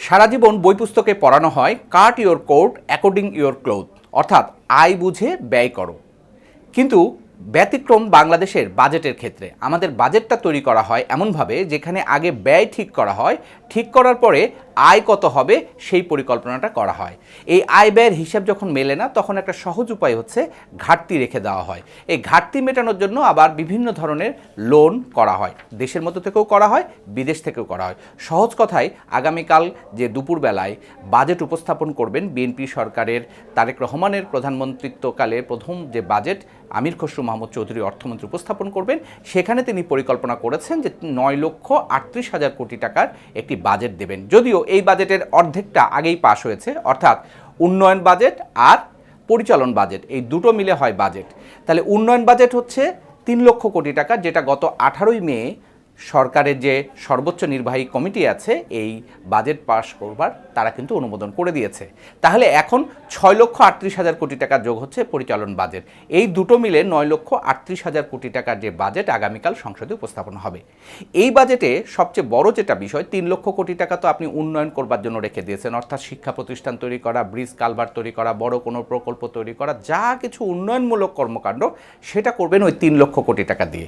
সারা জীবন বই পুস্তকে পড়ানো হয় cut your coat according your cloth, অর্থাৎ আয় বুঝে ব্যয় করো। কিন্তু ব্যতিক্রম বাংলাদেশের বাজেটের ক্ষেত্রে। আমাদের বাজেটটা তৈরি করা হয় এমনভাবে যেখানে আগে ব্যয় ঠিক করা হয়, ঠিক করার পরে আয় কত হবে সেই পরিকল্পনাটা করা হয়। এই আয় ব্যয়ের হিসাব যখন মেলে না, তখন একটা সহজ উপায় হচ্ছে ঘাটতি রেখে দেওয়া হয়। এই ঘাটতি মেটানোর জন্য আবার বিভিন্ন ধরনের লোন করা হয়, দেশের মধ্যে থেকেও করা হয়, বিদেশ থেকেও করা হয়। সহজ কথায়, আগামীকাল যে দুপুরবেলায় বাজেট উপস্থাপন করবেন বিএনপি সরকারের তারেক রহমানের প্রধানমন্ত্রিত্বকালে প্রথম যে বাজেট আমির খসরু মাহমুদ চৌধুরী অর্থমন্ত্রী উপস্থাপন করবেন, সেখানে তিনি পরিকল্পনা করেছেন যে 9,38,000 কোটি টাকার একটি বাজেট দেবেন। যদিও এই বাজেটের অর্ধেকটা আগেই পাশ হয়েছে, অর্থাৎ উন্নয়ন বাজেট আর পরিচালন বাজেট এই দুটো মিলে হয় বাজেট। তাহলে উন্নয়ন বাজেট হচ্ছে 3 লক্ষ কোটি টাকা, যেটা গত 18ই মে সরকারের যে সর্বোচ্চ নির্বাহী কমিটি আছে এই বাজেট পাস করবার, তারা কিন্তু অনুমোদন করে দিয়েছে। তাহলে এখন 6,38,000 কোটি টাকা যোগ হচ্ছে পরিচালন বাজেট। এই দুটো মিলে 9,38,000 কোটি টাকার যে বাজেট আগামীকাল সংসদে উপস্থাপন হবে। এই বাজেটে সবচেয়ে বড় যেটা বিষয়, 3 লক্ষ কোটি টাকা তো আপনি উন্নয়ন করবার জন্য রেখে দিয়েছেন, অর্থাৎ শিক্ষা প্রতিষ্ঠান তৈরি করা, ব্রিজ কালভার্ট তৈরি করা, বড় কোনো প্রকল্প তৈরি করা, যা কিছু উন্নয়নমূলক কর্মকাণ্ড সেটা করবেন ওই 3 লক্ষ কোটি টাকা দিয়ে।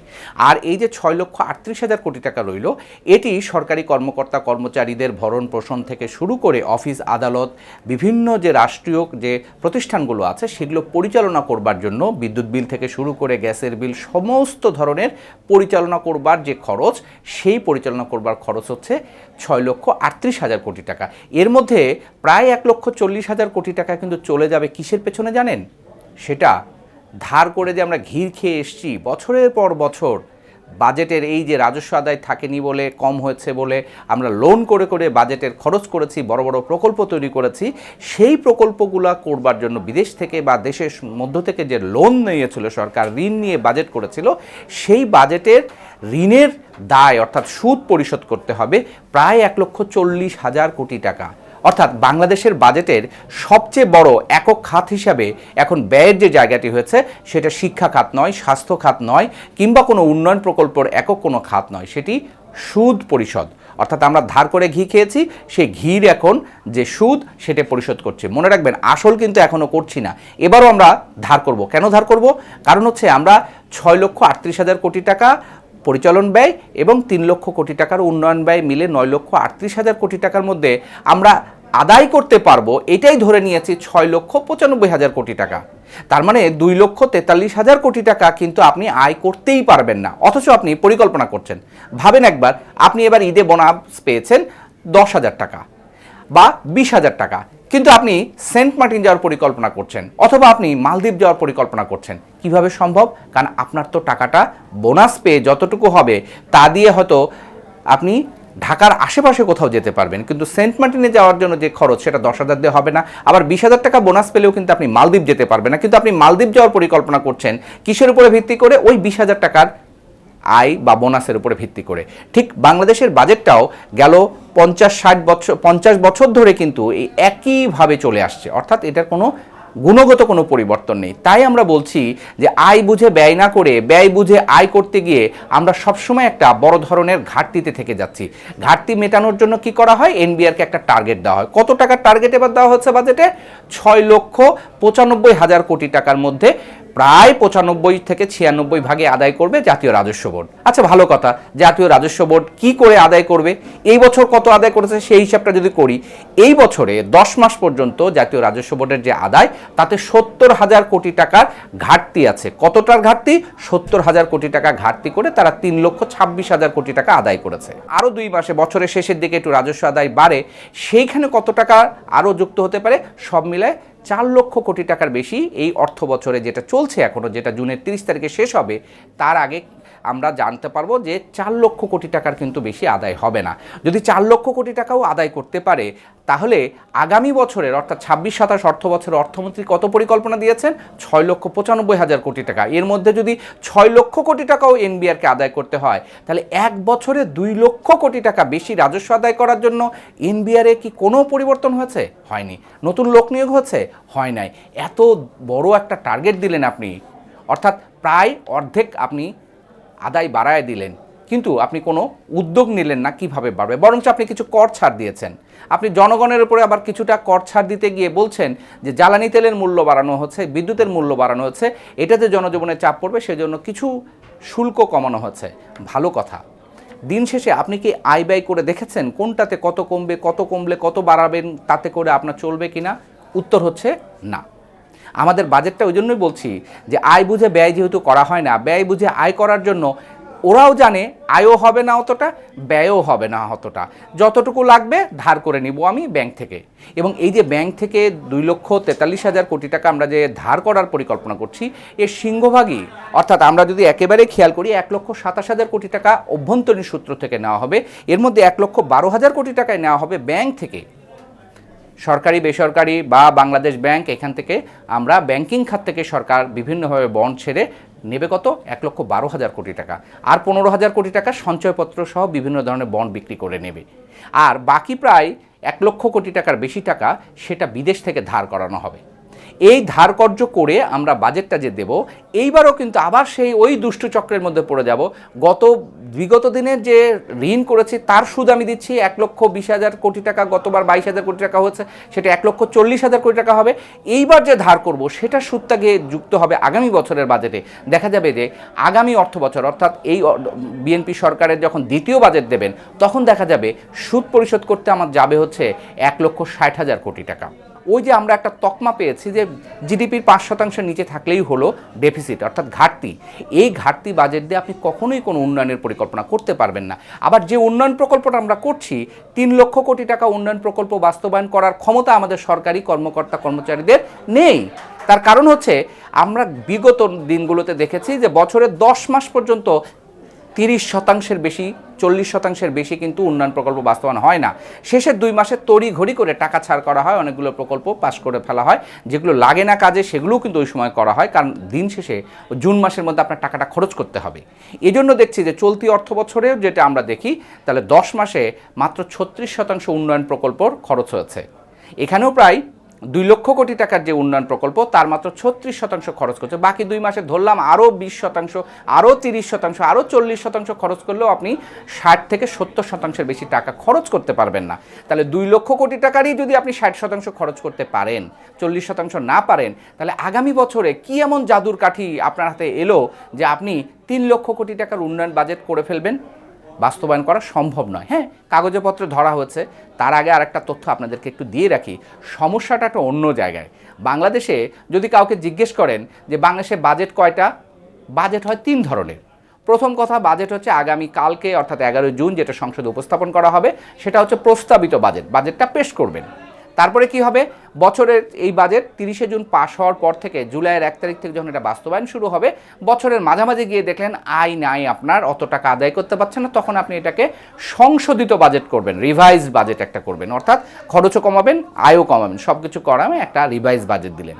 আর এই যে 6,38,000 কোটি টাকা রইল, এটি সরকারি কর্মকর্তা কর্মচারীদের ভরণ পোষণ থেকে শুরু করে অফিস আদালত, বিভিন্ন যে রাষ্ট্রীয় যে প্রতিষ্ঠানগুলো আছে সেগুলো পরিচালনা করবার জন্য, বিদ্যুৎ বিল থেকে শুরু করে গ্যাসের বিল, সমস্ত ধরনের পরিচালনা করবার যে খরচ, সেই পরিচালনা করবার খরচ হচ্ছে 6,38,000 কোটি টাকা। এর মধ্যে প্রায় 1,40,000 কোটি টাকা কিন্তু চলে যাবে কিসের পেছনে জানেন? সেটা ধার করে যে আমরা ঘির খেয়ে এসছি বছরের পর বছর, বাজেটের এই যে রাজস্ব আদায় থাকেনি বলে, কম হয়েছে বলে আমরা লোন করে করে বাজেটের খরচ করেছি, বড় বড় প্রকল্প তৈরি করেছি, সেই প্রকল্পগুলো করবার জন্য বিদেশ থেকে বা দেশের মধ্য থেকে যে লোন নিয়েছিল সরকার, ঋণ নিয়ে বাজেট করেছিল, সেই বাজেটের ঋণের দায় অর্থাৎ সুদ পরিশোধ করতে হবে প্রায় 1,40,000 কোটি টাকা। অর্থাৎ বাংলাদেশের বাজেটের সবচেয়ে বড় একক খাত হিসাবে এখন ব্যয়ের যে জায়গাটি হয়েছে, সেটা শিক্ষা খাত নয়, স্বাস্থ্য খাত নয়, কিংবা কোনো উন্নয়ন প্রকল্পের একক কোনো খাত নয়, সেটি সুদ পরিশোধ। অর্থাৎ আমরা ধার করে ঘি খেয়েছি, সেই ঘির এখন যে সুদ সেটা পরিশোধ করছে। মনে রাখবেন, আসল কিন্তু এখনও করছি না, এবারও আমরা ধার করব। কেন ধার করব? কারণ হচ্ছে আমরা 6,38,000 কোটি টাকা পরিচালন ব্যয় এবং 3 লক্ষ কোটি টাকার উন্নয়ন ব্যয় মিলে 9,38,000 কোটি টাকার মধ্যে আমরা আদায় করতে পারবো, এটাই ধরে নিয়েছি 6,95,000 কোটি টাকা। তার মানে 2,43,000 কোটি টাকা কিন্তু আপনি আয় করতেই পারবেন না, অথচ আপনি পরিকল্পনা করছেন। ভাবেন একবার, আপনি এবার ঈদে বোনাস পেয়েছেন 10,000 টাকা বা 20,000 টাকা, কিন্তু আপনি সেন্ট মার্টিন যাওয়ার পরিকল্পনা করছেন, অথবা আপনি মালদ্বীপ যাওয়ার পরিকল্পনা করছেন। কিভাবে সম্ভব? কারণ আপনার তো টাকাটা বোনাস পেয়ে যতটুকু হবে তা দিয়ে হয়তো আপনি ঢাকার আশেপাশে কোথাও যেতে পারবেন, কিন্তু সেন্ট মার্টিনে যাওয়ার জন্য যে খরচ সেটা 10,000 দিয়ে হবে না। আবার 20,000 টাকা বোনাস পেলেও কিন্তু আপনি মালদ্বীপ যেতে পারবেন না, কিন্তু আপনি মালদ্বীপ যাওয়ার পরিকল্পনা করছেন কিসের উপরে ভিত্তি করে? ওই 20,000 টাকার আয় বা বোনাসের উপরে ভিত্তি করে। ঠিক বাংলাদেশের বাজেটটাও গেল 50 বছর ধরে কিন্তু এই একইভাবে চলে আসছে, অর্থাৎ এটার কোনো গুণগত কোনো পরিবর্তন নেই। তাই আমরা বলছি যে আয় বুঝে ব্যয় না করে ব্যয় বুঝে আয় করতে গিয়ে আমরা সবসময় একটা বড় ধরনের ঘাটতিতে থেকে যাচ্ছি। ঘাটতি মেটানোর জন্য কি করা হয়? এনবিআরকে একটা টার্গেট দেওয়া হয়। কত টাকার টার্গেট এবার দেওয়া হচ্ছে বাজেটে? 6,95,000 কোটি টাকার মধ্যে প্রায় 95 থেকে 96 ভাগে আদায় করবে জাতীয় রাজস্ব বোর্ড। আচ্ছা, ভালো কথা, জাতীয় রাজস্ব বোর্ড কি করে আদায় করবে? এই বছর কত আদায় করেছে সেই হিসাবটা যদি করি, এই বছরে 10 মাস পর্যন্ত জাতীয় রাজস্ব বোর্ডের যে আদায়, তাতে 70,000 কোটি টাকার ঘাটতি আছে। কতটার ঘাটতি? 70,000 কোটি টাকা ঘাটতি করে তারা 3,26,000 কোটি টাকা আদায় করেছে। আরও 2 মাসে বছরের শেষের দিকে একটু রাজস্ব আদায় বাড়ে, সেইখানে কত টাকা আরও যুক্ত হতে পারে? সব মিলায় 4 লক্ষ কোটি টাকার বেশি এই অর্থ বছরে, যেটা চলছে এখনও, যেটা জুনের 30 তারিখে শেষ হবে, তার আগে আমরা জানতে পারবো যে 4 লক্ষ কোটি টাকার কিন্তু বেশি আদায় হবে না। যদি 4 লক্ষ কোটি টাকাও আদায় করতে পারে, তাহলে আগামী বছরের অর্থাৎ 26-27 অর্থ বছরের অর্থমন্ত্রী কত পরিকল্পনা দিয়েছেন? 6,95,000 কোটি টাকা। এর মধ্যে যদি 6 লক্ষ কোটি টাকাও এনবিআরকে আদায় করতে হয়, তাহলে এক বছরে 2 লক্ষ কোটি টাকা বেশি রাজস্ব আদায় করার জন্য এনবিআরে কি কোনো পরিবর্তন হয়েছে? হয়নি। নতুন লোক নিয়োগ হয়েছে? হয় নাই। এত বড় একটা টার্গেট দিলেন আপনি, অর্থাৎ প্রায় অর্ধেক আপনি আদায় বাড়ায় দিলেন, কিন্তু আপনি কোনো উদ্যোগ নিলেন না কিভাবে বাড়বে, বরঞ্চ আপনি কিছু কর ছাড় দিয়েছেন। আপনি জনগণের উপরে আবার কিছুটা কর ছাড় দিতে গিয়ে বলছেন যে জ্বালানি তেলের মূল্য বাড়ানো হচ্ছে, বিদ্যুতের মূল্য বাড়ানো হচ্ছে, এটাতে জনজীবনে চাপ পড়বে, সেজন্য কিছু শুল্ক কমানো হচ্ছে। ভালো কথা, দিন শেষে আপনি কি আয় ব্যয় করে দেখেছেন কোনটাতে কত কমবে, কত কমলে কত বাড়াবেন, তাতে করে আপনার চলবে কিনা? উত্তর হচ্ছে না। আমাদের বাজেটটা ওই জন্যই বলছি যে আয় বুঝে ব্যয় যেহেতু করা হয় না, ব্যয় বুঝে আয় করার জন্য ওরাও জানে আয়ও হবে না অতটা, ব্যয়ও হবে না অতটা, যতটুকু লাগবে ধার করে নিব আমি ব্যাংক থেকে। এবং এই যে ব্যাংক থেকে 2,43,000 কোটি টাকা আমরা যে ধার করার পরিকল্পনা করছি, এর সিংহভাগই, অর্থাৎ আমরা যদি একেবারে খেয়াল করি, 1,27,000 কোটি টাকা অভ্যন্তরীণ সূত্র থেকে নেওয়া হবে, এর মধ্যে 1,12,000 কোটি টাকায় নেওয়া হবে ব্যাংক থেকে। সরকারি বেসরকারি বা বাংলাদেশ ব্যাংক, এখান থেকে আমরা ব্যাংকিং খাত থেকে সরকার বিভিন্নভাবে বন্ড ছেড়ে নেবে কত, 1,12,000 কোটি টাকা। আর 15,000 কোটি টাকা সঞ্চয়পত্র সহ বিভিন্ন ধরনের বন্ড বিক্রি করে নেবে। আর বাকি প্রায় 1 লক্ষ কোটি টাকার বেশি টাকা সেটা বিদেশ থেকে ধার করানো হবে। এই ধারকর্য করে আমরা বাজেটটা যে দেব, এইবারও কিন্তু আবার সেই ওই দুষ্টু চক্রের মধ্যে পড়ে যাব। বিগত দিনের যে ঋণ করেছি তার সুদ আমি দিচ্ছি 1,20,000 কোটি টাকা, গতবার 22,000 কোটি টাকা হচ্ছে, সেটা 1,40,000 কোটি টাকা হবে। এইবার যে ধার করব সেটা সুদটা গিয়ে যুক্ত হবে আগামী বছরের বাজেটে। দেখা যাবে যে আগামী অর্থ বছর, অর্থাৎ এই বিএনপি সরকারের যখন দ্বিতীয় বাজেট দেবেন, তখন দেখা যাবে সুদ পরিশোধ করতে আমার যাবে হচ্ছে 1,60,000 কোটি টাকা। ওই যে আমরা একটা তকমা পেয়েছি যে জিডিপির 5% নিচে থাকলেই হলো ডেফিসিট, অর্থাৎ ঘাটতি। এই ঘাটতি বাজেট দিয়ে আপনি কখনোই কোনো উন্নয়নের পরিকল্পনা করতে পারবেন না। আবার যে উন্নয়ন প্রকল্পটা আমরা করছি, 3 লক্ষ কোটি টাকা উন্নয়ন প্রকল্প বাস্তবায়ন করার ক্ষমতা আমাদের সরকারি কর্মকর্তা কর্মচারীদের নেই। তার কারণ হচ্ছে আমরা বিগত দিনগুলোতে দেখেছি যে বছরে 10 মাস পর্যন্ত 30% বেশি, 40% বেশি কিন্তু উন্নয়ন প্রকল্প বাস্তবায়ন হয় না। শেষের 2 মাসে তড়িঘড়ি করে টাকা ছাড় করা হয়, অনেকগুলো প্রকল্প পাস করে ফেলা হয়, যেগুলো লাগে না কাজে সেগুলোও কিন্তু ওই সময় করা হয়, কারণ দিন শেষে জুন মাসের মধ্যে আপনার টাকাটা খরচ করতে হবে। এই জন্য দেখছি যে চলতি অর্থ বছরেও যেটা আমরা দেখি, তাহলে 10 মাসে মাত্র 36% উন্নয়ন প্রকল্পর খরচ হয়েছে। এখানেও প্রায় 2 লক্ষ কোটি টাকার যে উন্নয়ন প্রকল্প, তার মাত্র 36% খরচ করছে। বাকি 2 মাসে ধরলাম আরও 20%, আরও 30%, আরও 40% খরচ করলেও আপনি 60 থেকে 70% বেশি টাকা খরচ করতে পারবেন না। তাহলে 2 লক্ষ কোটি টাকারই যদি আপনি 60% খরচ করতে পারেন, 40% না পারেন, তাহলে আগামী বছরে কি এমন জাদুর কাঠি আপনার হাতে এলো যে আপনি 3 লক্ষ কোটি টাকার উন্নয়ন বাজেট করে ফেলবেন? বাস্তবায়ন করা সম্ভব নয়। হ্যাঁ, কাগজপত্রে ধরা হচ্ছে। তার আগে আরেকটা তথ্য আপনাদেরকে একটু দিয়ে রাখি, সমস্যাটা একটা অন্য জায়গায়। বাংলাদেশে যদি কাউকে জিজ্ঞেস করেন যে বাংলাদেশে বাজেট কয়টা, বাজেট হয় 3 ধরনের। প্রথম কথা, বাজেট হচ্ছে আগামী কালকে অর্থাৎ 11 জুন যেটা সংসদে উপস্থাপন করা হবে, সেটা হচ্ছে প্রস্তাবিত বাজেট, বাজেটটা পেশ করবেন। তারপরে কি হবে, বছরের এই বাজেট 30 জুন পাশ হওয়ার পর থেকে জুলাইয়ের 1 তারিখ থেকে যখন এটা বাস্তবায়ন শুরু হবে, বছরের মাঝামাঝি গিয়ে দেখলেন আয় নাই, আপনার অত টাকা আদায় করতে পারছেন না, তখন আপনি এটাকে সংশোধিত বাজেট করবেন, রিভাইজ বাজেট একটা করবেন, অর্থাৎ খরচও কমাবেন, আয়ও কমাবেন, সব কিছু করামে একটা রিভাইজ বাজেট দিলেন।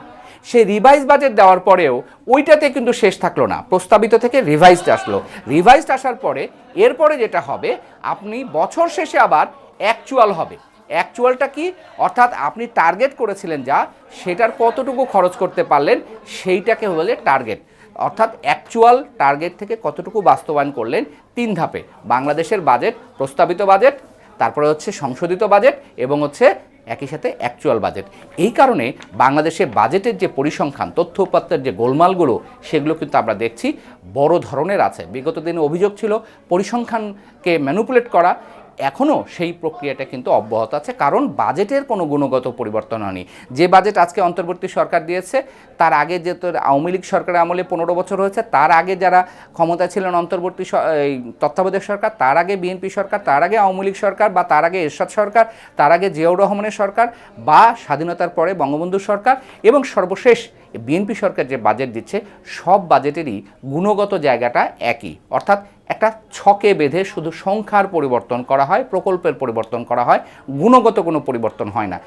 সেই রিভাইজ বাজেট দেওয়ার পরেও ওইটাতে কিন্তু শেষ থাকলো না, প্রস্তাবিত থেকে রিভাইজড আসলো। রিভাইজড আসার পরে এরপরে যেটা হবে, আপনি বছর শেষে আবার অ্যাকচুয়াল হবে। অ্যাকচুয়ালটা কি, অর্থাৎ আপনি টার্গেট করেছিলেন যা, সেটার কতটুকু খরচ করতে পারলেন সেইটাকে বলে টার্গেট। অর্থাৎ অ্যাকচুয়াল টার্গেট থেকে কতটুকু বাস্তবায়ন করলেন, 3 ধাপে। বাংলাদেশের বাজেট, প্রস্তাবিত বাজেট, তারপরে হচ্ছে সংশোধিত বাজেট, এবং হচ্ছে একই সাথে অ্যাকচুয়াল বাজেট। এই কারণে বাংলাদেশের বাজেটের যে পরিসংখ্যান, তথ্য উপাত্তের যে গোলমালগুলো, সেগুলো কিন্তু আমরা দেখছি বড় ধরনের আছে। বিগত দিনে অভিযোগ ছিল পরিসংখ্যানকে ম্যানিপুলেট করা, এখনও সেই প্রক্রিয়াটা কিন্তু অব্যাহত আছে, কারণ বাজেটের কোনো গুণগত পরিবর্তন হয়নি। যে বাজেট আজকে অন্তর্বর্তী সরকার দিয়েছে, তার আগে যে আওয়ামী লীগ সরকারের আমলে 15 বছর হয়েছে, তার আগে যারা ক্ষমতা ছিলেন অন্তর্বর্তী তত্ত্বাবধায়ক সরকার, তার আগে বিএনপি সরকার, তার আগে আওয়ামী লীগ সরকার, বা তার আগে এরশাদ সরকার, তার আগে জিয়াউর রহমানের সরকার, বা স্বাধীনতার পরে বঙ্গবন্ধু সরকার, এবং সর্বশেষ বিএনপি সরকার যে বাজেট দিচ্ছে, সব বাজেটেরই গুণগত জায়গাটা একই, অর্থাৎ একটা ছকে বেঁধে শুধু সংখ্যার পরিবর্তন করা হয়, প্রকল্পের পরিবর্তন করা হয়, গুণগত কোনো পরিবর্তন হয় না।